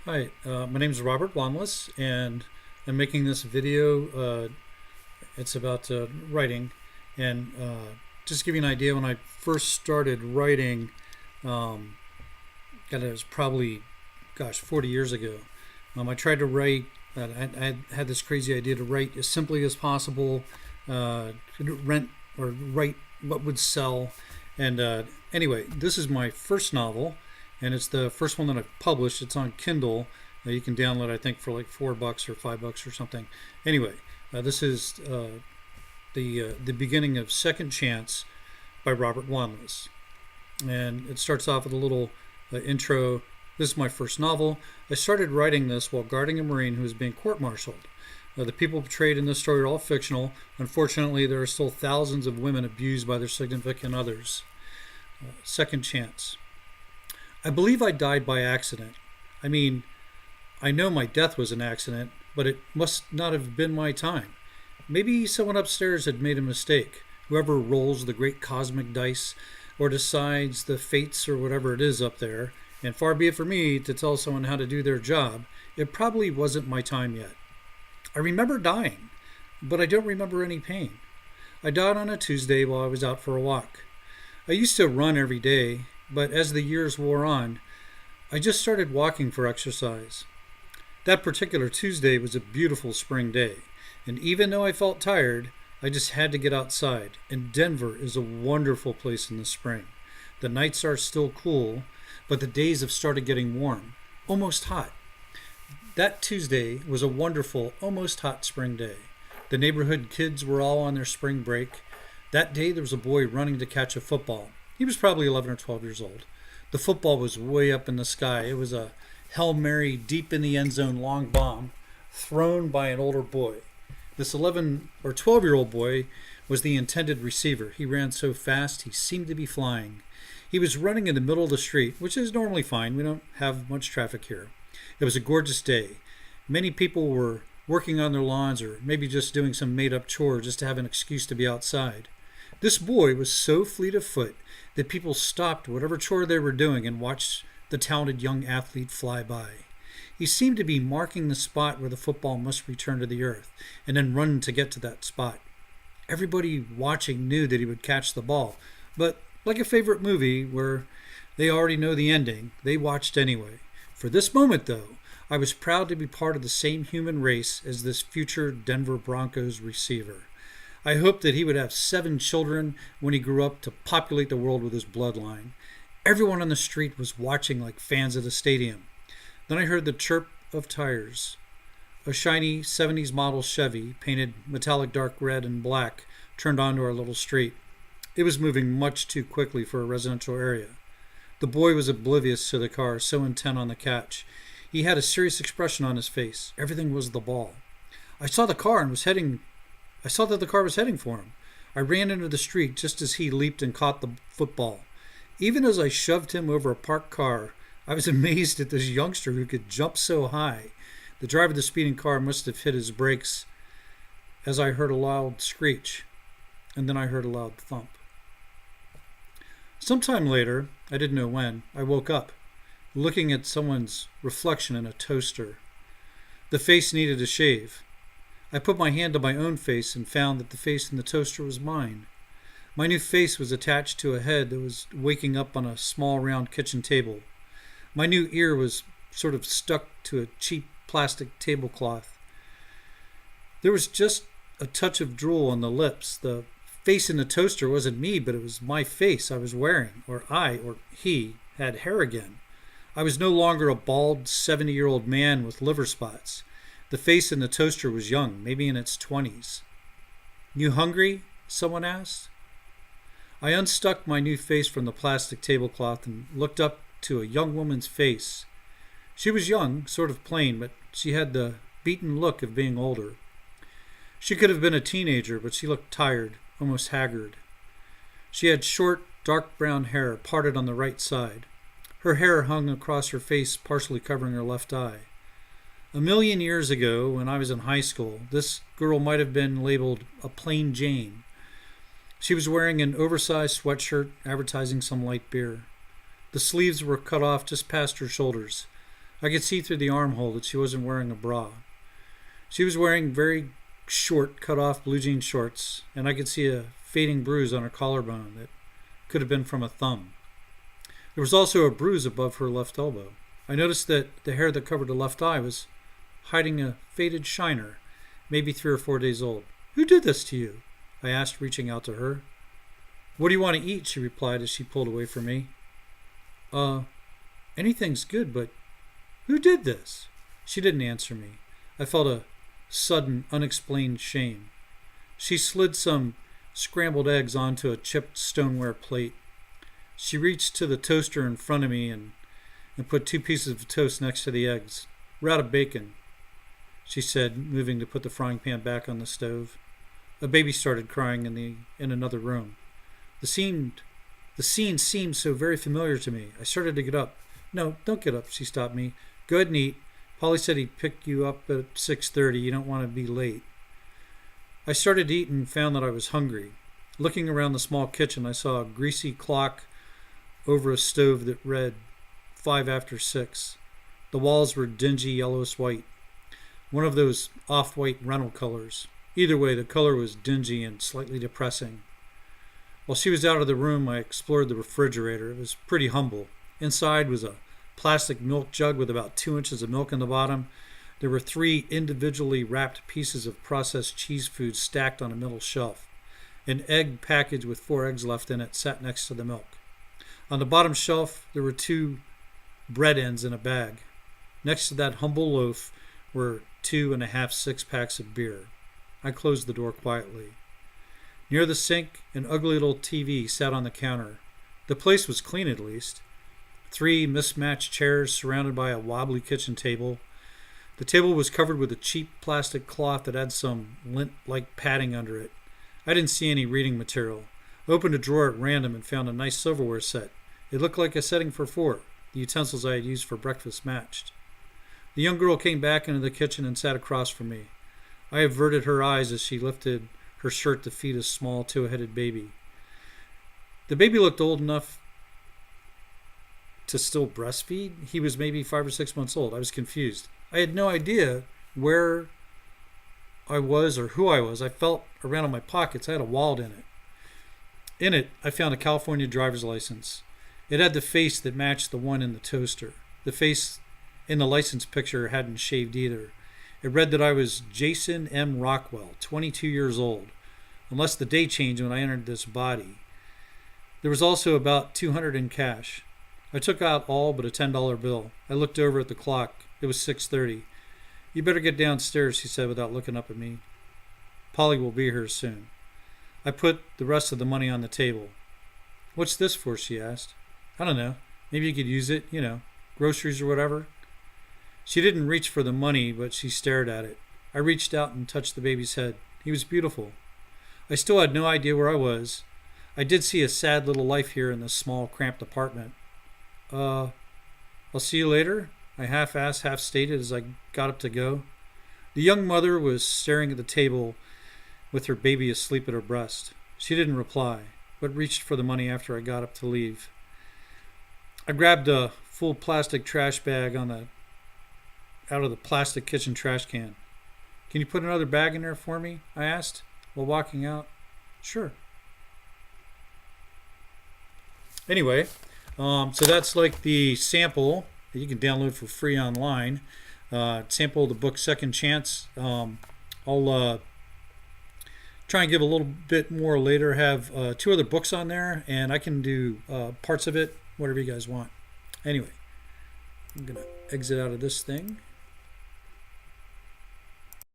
Hi, my name is Robert Wanless, and I'm making this video. It's about writing, and just to give you an idea, when I first started writing, um, God, it was probably, 40 years ago. I tried to write. I had this crazy idea to write as simply as possible, rent or write what would sell, and anyway, this is my first novel, and it's the first one that I've published. It's on Kindle. You can download, I think, for like $4 or $5 or something. Anyway, this is the beginning of Second Chance by Robert Wanless, and it starts off with a little intro. This is my first novel. I started writing this while guarding a Marine who was being court-martialed. The people portrayed in this story are all fictional. Unfortunately, there are still thousands of women abused by their significant others. Second Chance. I believe I died by accident. I mean, I know my death was an accident, but it must not have been my time. Maybe someone upstairs had made a mistake. Whoever rolls the great cosmic dice or decides the fates or whatever it is up there, and far be it for me to tell someone how to do their job, it probably wasn't my time yet. I remember dying, but I don't remember any pain. I died on a Tuesday while I was out for a walk. I used to run every day, but as the years wore on, I just started walking for exercise. That particular Tuesday was a beautiful spring day, and even though I felt tired, I just had to get outside, and Denver is a wonderful place in the spring. The nights are still cool, but the days have started getting warm, almost hot. That Tuesday was a wonderful, almost hot spring day. The neighborhood kids were all on their spring break. That day there was a boy running to catch a football. He was probably 11 or 12 years old. The football was way up in the sky. It was a Hail Mary deep in the end zone long bomb thrown by an older boy. This 11 or 12-year-old boy was the intended receiver. He ran so fast he seemed to be flying. He was running in the middle of the street, which is normally fine. We don't have much traffic here. It was a gorgeous day. Many people were working on their lawns or maybe just doing some made-up chore just to have an excuse to be outside. This boy was so fleet of foot that people stopped whatever chore they were doing and watched the talented young athlete fly by. He seemed to be marking the spot where the football must return to the earth and then run to get to that spot. Everybody watching knew that he would catch the ball, but like a favorite movie where they already know the ending, they watched anyway. For this moment, though, I was proud to be part of the same human race as this future Denver Broncos receiver. I hoped that he would have 7 children when he grew up to populate the world with his bloodline. Everyone on the street was watching like fans at a stadium. Then I heard the chirp of tires. A shiny 70s model Chevy, painted metallic dark red and black, turned onto our little street. It was moving much too quickly for a residential area. The boy was oblivious to the car, so intent on the catch. He had a serious expression on his face. Everything was the ball. I saw that the car was heading for him. I ran into the street just as he leaped and caught the football. Even as I shoved him over a parked car, I was amazed at this youngster who could jump so high. The driver of the speeding car must have hit his brakes as I heard a loud screech, and then I heard a loud thump. Sometime later, I didn't know when, I woke up, looking at someone's reflection in a toaster. The face needed a shave. I put my hand to my own face and found that the face in the toaster was mine. My new face was attached to a head that was waking up on a small round kitchen table. My new ear was sort of stuck to a cheap plastic tablecloth. There was just a touch of drool on the lips. The face in the toaster wasn't me, but it was my face I was wearing, or he, had hair again. I was no longer a bald 70-year-old man with liver spots. The face in the toaster was young, maybe in its 20s. "You hungry?" someone asked. I unstuck my new face from the plastic tablecloth and looked up to a young woman's face. She was young, sort of plain, but she had the beaten look of being older. She could have been a teenager, but she looked tired, almost haggard. She had short, dark brown hair parted on the right side. Her hair hung across her face, partially covering her left eye. A million years ago, when I was in high school, this girl might have been labeled a plain Jane. She was wearing an oversized sweatshirt advertising some light beer. The sleeves were cut off just past her shoulders. I could see through the armhole that she wasn't wearing a bra. She was wearing very short, cut-off blue jean shorts, and I could see a fading bruise on her collarbone that could have been from a thumb. There was also a bruise above her left elbow. I noticed that the hair that covered the left eye was hiding a faded shiner, maybe 3 or 4 days old. "Who did this to you?" I asked, reaching out to her. "What do you want to eat?" she replied as she pulled away from me. Anything's good, but who did this?" She didn't answer me. I felt a sudden, unexplained shame. She slid some scrambled eggs onto a chipped stoneware plate. She reached to the toaster in front of me and put 2 pieces of toast next to the eggs. "We're out of bacon," she said, moving to put the frying pan back on the stove. A baby started crying in another room. The scene seemed so very familiar to me. I started to get up. "No, don't get up," she stopped me. "Go ahead and eat. Polly said he'd pick you up at 6:30. You don't want to be late." I started to eat and found that I was hungry. Looking around the small kitchen, I saw a greasy clock over a stove that read 5 after 6. The walls were dingy yellowish white, one of those off-white rental colors. Either way, the color was dingy and slightly depressing. While she was out of the room, I explored the refrigerator. It was pretty humble. Inside was a plastic milk jug with about 2 inches of milk in the bottom. There were 3 individually wrapped pieces of processed cheese food stacked on a middle shelf. An egg package with 4 eggs left in it sat next to the milk. On the bottom shelf, there were 2 bread ends in a bag. Next to that humble loaf were 2.5 6-packs of beer. I closed the door quietly. Near the sink, an ugly little TV sat on the counter. The place was clean, at least. 3 mismatched chairs surrounded by a wobbly kitchen table. The table was covered with a cheap plastic cloth that had some lint-like padding under it. I didn't see any reading material. I opened a drawer at random and found a nice silverware set. It looked like a setting for 4. The utensils I had used for breakfast matched. The young girl came back into the kitchen and sat across from me. I averted her eyes as she lifted her shirt to feed a small 2-headed baby. The baby looked old enough to still breastfeed. He was maybe 5 or 6 months old. I was confused. I had no idea where I was or who I was. I felt around in my pockets. I had a wallet in it. In it, I found a California driver's license. It had the face that matched the one in the toaster. The face in the license picture hadn't shaved either. It read that I was Jason M. Rockwell, 22 years old, unless the day changed when I entered this body. There was also about $200 in cash. I took out all but a $10 bill. I looked over at the clock. It was 6:30. "You better get downstairs," she said without looking up at me. "Polly will be here soon." I put the rest of the money on the table. "What's this for?" she asked. "I don't know. Maybe you could use it, groceries or whatever." She didn't reach for the money, but she stared at it. I reached out and touched the baby's head. He was beautiful. I still had no idea where I was. I did see a sad little life here in this small, cramped apartment. I'll see you later," I half-asked, half-stated as I got up to go. The young mother was staring at the table with her baby asleep at her breast. She didn't reply, but reached for the money after I got up to leave. I grabbed a full plastic trash bag out of the plastic kitchen trash can. "Can you put another bag in there for me?" I asked while walking out. "Sure." Anyway, so that's like the sample that you can download for free online. Sample of the book Second Chance. I'll try and give a little bit more later. Have 2 other books on there, and I can do parts of it, whatever you guys want. Anyway, I'm going to exit out of this thing.